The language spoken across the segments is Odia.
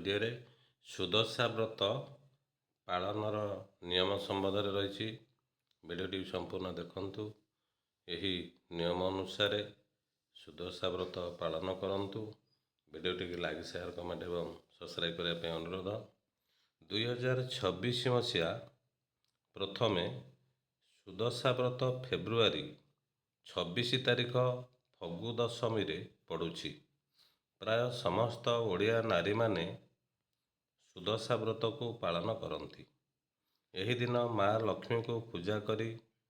ଭିଡ଼ିଓରେ ସୁଦଶା ବ୍ରତ ପାଳନର ନିୟମ ସମ୍ବନ୍ଧରେ ରହିଛି। ଭିଡ଼ିଓଟି ସମ୍ପୂର୍ଣ୍ଣ ଦେଖନ୍ତୁ। ଏହି ନିୟମ ଅନୁସାରେ ସୁଦଶା ବ୍ରତ ପାଳନ କରନ୍ତୁ। ଭିଡ଼ିଓଟିକୁ ଲାଇକ୍, ସେୟାର, କମେଣ୍ଟ ଏବଂ ସବସ୍କ୍ରାଇବ୍ କରିବା ପାଇଁ ଅନୁରୋଧ। 2026 ମସିହା ପ୍ରଥମେ ସୁଦଶା ବ୍ରତ ଫେବୃଆରୀ 26 ତାରିଖ ଫଗୁ ଦଶମୀରେ ପଡ଼ୁଛି। ପ୍ରାୟ ସମସ୍ତ ଓଡ଼ିଆ ନାରୀମାନେ ସୁଦଶା ବ୍ରତକୁ ପାଳନ କରନ୍ତି। ଏହି ଦିନ ମା ଲକ୍ଷ୍ମୀଙ୍କୁ ପୂଜା କରି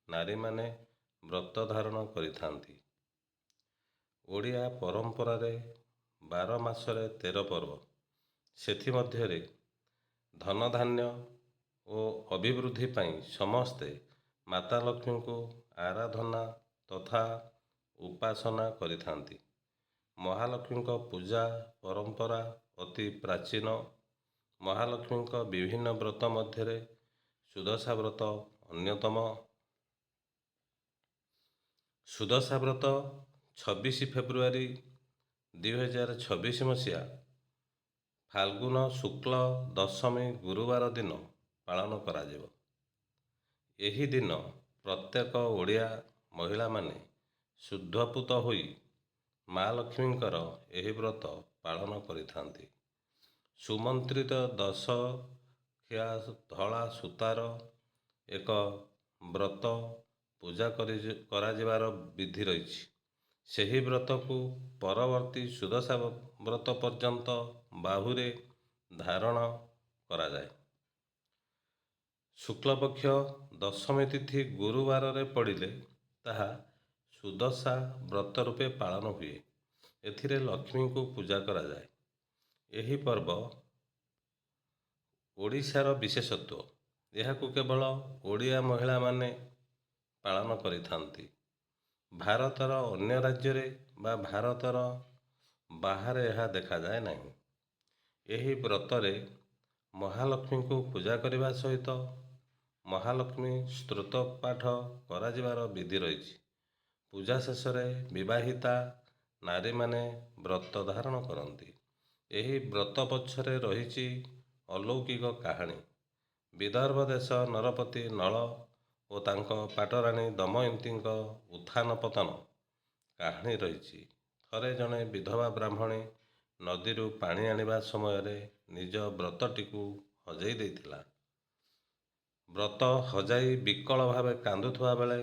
ନାରୀମାନେ ବ୍ରତ ଧାରଣ କରିଥାନ୍ତି। ଓଡ଼ିଆ ପରମ୍ପରାରେ 12 ମାସରେ 13 ପର୍ବ, ସେଥିମଧ୍ୟରେ ଧନଧାନ୍ୟ ଓ ଅଭିବୃଦ୍ଧି ପାଇଁ ସମସ୍ତେ ମାତା ଲକ୍ଷ୍ମୀଙ୍କୁ ଆରାଧନା ତଥା ଉପାସନା କରିଥାନ୍ତି। ମହାଲକ୍ଷ୍ମୀଙ୍କ ପୂଜା ପରମ୍ପରା ଅତି ପ୍ରାଚୀନ। ମହାଲକ୍ଷ୍ମୀଙ୍କ ବିଭିନ୍ନ ବ୍ରତ ମଧ୍ୟରେ ସୁଦଶା ବ୍ରତ ଅନ୍ୟତମ। ସୁଦଶା ବ୍ରତ 26 ଫେବୃଆରୀ 2026 ମସିହା ଫାଲ୍ଗୁନ ଶୁକ୍ଳ ଦଶମୀ ଗୁରୁବାର ଦିନ ପାଳନ କରାଯିବ। ଏହି ଦିନ ପ୍ରତ୍ୟେକ ଓଡ଼ିଆ ମହିଳାମାନେ ଶୁଦ୍ଧପୂତ ହୋଇ ମା ଲକ୍ଷ୍ମୀଙ୍କର ଏହି ବ୍ରତ ପାଳନ କରିଥାନ୍ତି। ସୁମନ୍ତ୍ରିତ 10 ଧଳା ସୂତାର ଏକ ବ୍ରତ ପୂଜା କରାଯିବାର ବିଧି ରହିଛି। ସେହି ବ୍ରତକୁ ପରବର୍ତ୍ତୀ ସୁଦଶା ବ୍ରତ ପର୍ଯ୍ୟନ୍ତ ବାହୁରେ ଧାରଣ କରାଯାଏ। ଶୁକ୍ଳପକ୍ଷ ଦଶମୀ ତିଥି ଗୁରୁବାରରେ ପଡ଼ିଲେ ତାହା ସୁଦଶା ବ୍ରତ ରୂପେ ପାଳନ ହୁଏ। ଏଥିରେ ଲକ୍ଷ୍ମୀଙ୍କୁ ପୂଜା କରାଯାଏ। ଏହି ପର୍ବ ଓଡ଼ିଶାର ବିଶେଷତ୍ୱ। ଏହାକୁ କେବଳ ଓଡ଼ିଆ ମହିଳାମାନେ ପାଳନ କରିଥାନ୍ତି। ଭାରତର ଅନ୍ୟ ରାଜ୍ୟରେ ବା ଭାରତର ବାହାରେ ଏହା ଦେଖାଯାଏ ନାହିଁ। ଏହି ବ୍ରତରେ ମହାଲକ୍ଷ୍ମୀଙ୍କୁ ପୂଜା କରିବା ସହିତ ମହାଲକ୍ଷ୍ମୀ ସ୍ତୋତ୍ର ପାଠ କରାଯିବାର ବିଧି ରହିଛି। ପୂଜା ଶେଷରେ ବିବାହିତା ନାରୀମାନେ ବ୍ରତ ଧାରଣ କରନ୍ତି। ଏହି ବ୍ରତ ପଛରେ ରହିଛି ଅଲୌକିକ କାହାଣୀ। ବିଦର୍ଭ ଦେଶ ନରପତି ନଳ ଓ ତାଙ୍କ ପାଟରାଣୀ ଦମୟନ୍ତୀଙ୍କ ଉତ୍ଥାନ ପତନ କାହାଣୀ ରହିଛି। ଥରେ ଜଣେ ବିଧବା ବ୍ରାହ୍ମଣୀ ନଦୀରୁ ପାଣି ଆଣିବା ସମୟରେ ନିଜ ବ୍ରତଟିକୁ ହଜାଇ ଦେଇଥିଲା। ବ୍ରତ ହଜାଇ ବିକଳ ଭାବେ କାନ୍ଦୁଥିବା ବେଳେ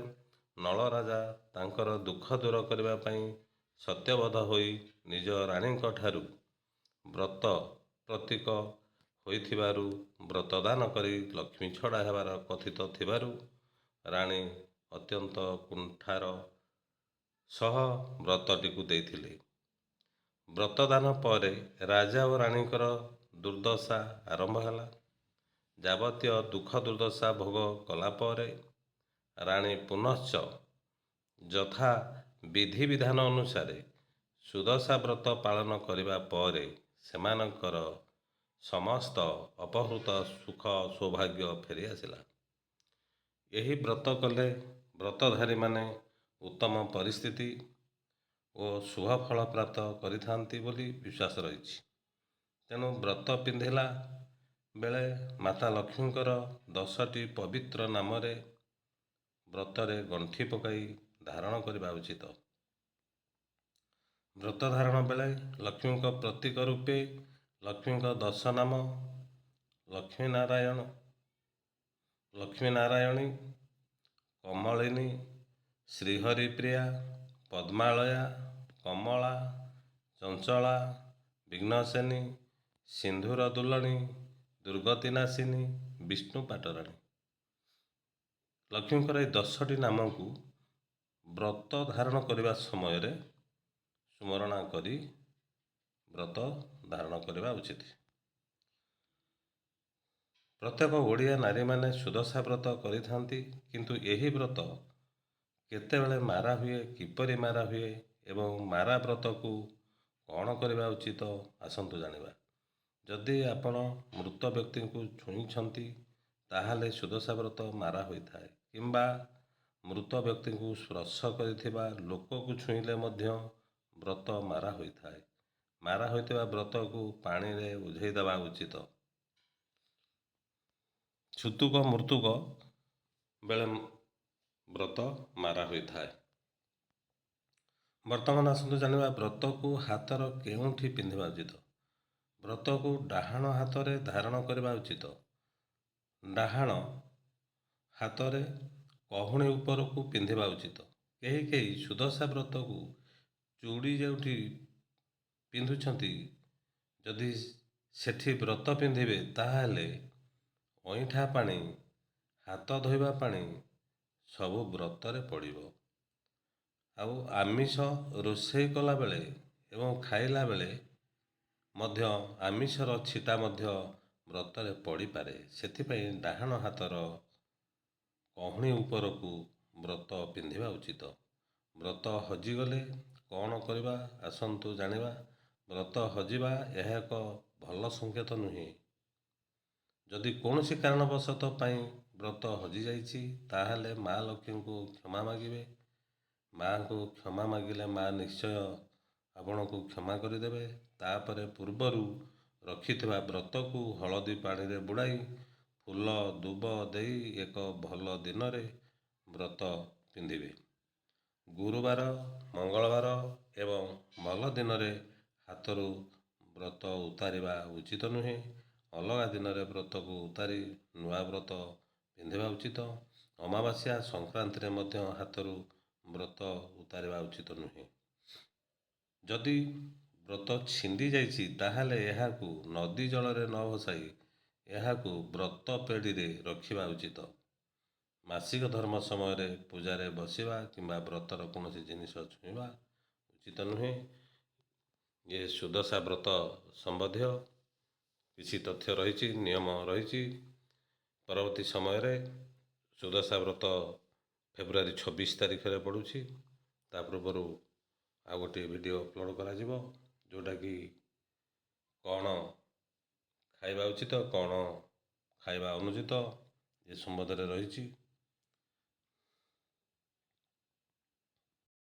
ନଳ ରାଜା ତାଙ୍କର ଦୁଃଖ ଦୂର କରିବା ପାଇଁ ସତ୍ୟବଦ୍ଧ ହୋଇ ନିଜ ରାଣୀଙ୍କ ଠାରୁ ବ୍ରତ ପ୍ରତୀକ ହୋଇଥିବାରୁ ବ୍ରତଦାନ କରି ଲକ୍ଷ୍ମୀ ଛଡ଼ା ହେବାର କଥିତ ଥିବାରୁ ରାଣୀ ଅତ୍ୟନ୍ତ କୁଣ୍ଠାର ସହ ବ୍ରତଟିକୁ ଦେଇଥିଲେ। ବ୍ରତଦାନ ପରେ ରାଜା ଓ ରାଣୀଙ୍କର ଦୁର୍ଦ୍ଦଶା ଆରମ୍ଭ ହେଲା। ଯାବତୀୟ ଦୁଃଖ ଦୁର୍ଦ୍ଦଶା ଭୋଗ କଲା ପରେ ରାଣୀ ପୁନଶ୍ଚ ଯଥା ବିଧିବିଧାନ ଅନୁସାରେ ସୁଦଶା ବ୍ରତ ପାଳନ କରିବା ପରେ ସେମାନଙ୍କର ସମସ୍ତ ଅପହୃତ ସୁଖ ସୌଭାଗ୍ୟ ଫେରି ଆସିଲା। ଏହି ବ୍ରତ କଲେ ବ୍ରତଧାରୀମାନେ ଉତ୍ତମ ପରିସ୍ଥିତି ଓ ଶୁଭ ଫଳ ପ୍ରାପ୍ତ କରିଥାନ୍ତି ବୋଲି ବିଶ୍ୱାସ ରହିଛି। ତେଣୁ ବ୍ରତ ପିନ୍ଧିଲା ବେଳେ ମାତା ଲକ୍ଷ୍ମୀଙ୍କର 10ଟି ପବିତ୍ର ନାମରେ ବ୍ରତରେ ଗଣ୍ଠି ପକାଇ ଧାରଣ କରିବା ଉଚିତ। ବ୍ରତ ଧାରଣ ବେଳେ ଲକ୍ଷ୍ମୀଙ୍କ ପ୍ରତୀକ ରୂପେ ଲକ୍ଷ୍ମୀଙ୍କ 10 ନାମ ଲକ୍ଷ୍ମୀନାରାୟଣୀ, କମଳିନୀ, ଶ୍ରୀହରିପ୍ରିୟା, ପଦ୍ମାଳୟା, କମଳା, ଚଞ୍ଚଳା, ବିଘ୍ନସେନୀ, ସିନ୍ଧୁର ଦୁଲଣୀ, ଦୁର୍ଗତିନାଶିନୀ, ବିଷ୍ଣୁ ପାଟରାଣୀ। ଲକ୍ଷ୍ମୀଙ୍କର ଏହି 10ଟି ନାମକୁ ବ୍ରତ ଧାରଣ କରିବା ସମୟରେ ସ୍ମରଣା କରି ବ୍ରତ ଧାରଣ କରିବା ଉଚିତ। ପ୍ରତ୍ୟେକ ଓଡ଼ିଆ ନାରୀମାନେ ସୁଦଶା ବ୍ରତ କରିଥାନ୍ତି। କିନ୍ତୁ ଏହି ବ୍ରତ କେତେବେଳେ ମାରା ହୁଏ, କିପରି ମାରା ହୁଏ ଏବଂ ମାରା ବ୍ରତକୁ କ'ଣ କରିବା ଉଚିତ, ଆସନ୍ତୁ ଜାଣିବା। ଯଦି ଆପଣ ମୃତ ବ୍ୟକ୍ତିଙ୍କୁ ଛୁଇଁଛନ୍ତି ତାହେଲେ ସୁଦଶା ବ୍ରତ ମାରା ହୋଇଥାଏ, କିମ୍ବା ମୃତ ବ୍ୟକ୍ତିଙ୍କୁ ସ୍ପର୍ଶ କରିଥିବା ଲୋକକୁ ଛୁଇଁଲେ ମଧ୍ୟ ବ୍ରତ ମାରା ହୋଇଥାଏ। ମାରା ହୋଇଥିବା ବ୍ରତକୁ ପାଣିରେ ଉଝେଇ ଦେବା ଉଚିତ। ଛୁତୁକ ମୃତୁକ ବେଳେ ବ୍ରତ ମାରା ହୋଇଥାଏ। ବର୍ତ୍ତମାନ ଆସନ୍ତୁ ଜାଣିବା ବ୍ରତକୁ ହାତର କେଉଁଠି ପିନ୍ଧିବା ଉଚିତ। ବ୍ରତକୁ ଡାହାଣ ହାତରେ ଧାରଣ କରିବା ଉଚିତ। ଡାହାଣ ହାତରେ କହୁଣି ଉପରକୁ ପିନ୍ଧିବା ଉଚିତ। କେହି କେହି ସୁଦଶା ବ୍ରତକୁ ଚୁଡ଼ି ଯେଉଁଠି ପିନ୍ଧୁଛନ୍ତି, ଯଦି ସେଠି ବ୍ରତ ପିନ୍ଧିବେ ତାହେଲେ ଅଇଁଠା ପାଣି, ହାତ ଧୋଇବା ପାଣି ସବୁ ବ୍ରତରେ ପଡ଼ିବ। ଆଉ ଆମିଷ ରୋଷେଇ କଲାବେଳେ ଏବଂ ଖାଇଲା ବେଳେ ମଧ୍ୟ ଆମିଷର ଛିଟା ମଧ୍ୟ ବ୍ରତରେ ପଡ଼ିପାରେ। ସେଥିପାଇଁ ଡାହାଣ ହାତର କହୁଣି ଉପରକୁ ବ୍ରତ ପିନ୍ଧିବା ଉଚିତ। ବ୍ରତ ହଜିଗଲେ କ'ଣ କରିବା ଆସନ୍ତୁ ଜାଣିବା। ବ୍ରତ ହଜିବା ଏହା ଏକ ଭଲ ସଂକେତ ନୁହେଁ। ଯଦି କୌଣସି କାରଣବଶତଃ ପାଇଁ ବ୍ରତ ହଜିଯାଇଛି ତାହେଲେ ମା ଲକ୍ଷ୍ମୀଙ୍କୁ କ୍ଷମା ମାଗିବେ। ମାଙ୍କୁ କ୍ଷମା ମାଗିଲେ ମା ନିଶ୍ଚୟ ଆପଣଙ୍କୁ କ୍ଷମା କରିଦେବେ। ତାପରେ ପୂର୍ବରୁ ରଖିଥିବା ବ୍ରତକୁ ହଳଦୀ ପାଣିରେ ବୁଡ଼ାଇ ଫୁଲ ଦୁବ ଦେଇ ଏକ ଭଲ ଦିନରେ ବ୍ରତ ପିନ୍ଧିବେ। ଗୁରୁବାର, ମଙ୍ଗଳବାର ଏବଂ ଭଲ ଦିନରେ ହାତରୁ ବ୍ରତ ଉତାରିବା ଉଚିତ ନୁହେଁ। ଅଲଗା ଦିନରେ ବ୍ରତକୁ ଉତାରି ନୂଆ ବ୍ରତ ପିନ୍ଧିବା ଉଚିତ। ଅମାବାସ୍ୟା, ସଂକ୍ରାନ୍ତିରେ ମଧ୍ୟ ହାତରୁ ବ୍ରତ ଉତାରିବା ଉଚିତ ନୁହେଁ। ଯଦି ବ୍ରତ ଛିଣ୍ଡି ଯାଇଛି ତାହେଲେ ଏହାକୁ ନଦୀ ଜଳରେ ନ ଭସାଇ ଏହାକୁ ବ୍ରତ ପେଡ଼ିରେ ରଖିବା ଉଚିତ। ମାସିକ ଧର୍ମ ସମୟରେ ପୂଜାରେ ବସିବା କିମ୍ବା ବ୍ରତର କୌଣସି ଜିନିଷ ଛୁଇଁବା ଉଚିତ ନୁହେଁ। ଏ ସୁଦଶା ବ୍ରତ ସମ୍ବନ୍ଧୀୟ କିଛି ତଥ୍ୟ ରହିଛି, ନିୟମ ରହିଛି। ପରବର୍ତ୍ତୀ ସମୟରେ ସୁଦଶା ବ୍ରତ ଫେବୃଆରୀ 26 ତାରିଖରେ ପଡ଼ୁଛି। ତା ପୂର୍ବରୁ ଆଉ ଗୋଟିଏ ଭିଡ଼ିଓ ଅପଲୋଡ଼ କରାଯିବ, ଯେଉଁଟାକି କ'ଣ ଖାଇବା ଉଚିତ, କ'ଣ ଖାଇବା ଅନୁଚିତ ଏ ସମ୍ବନ୍ଧରେ ରହିଛି।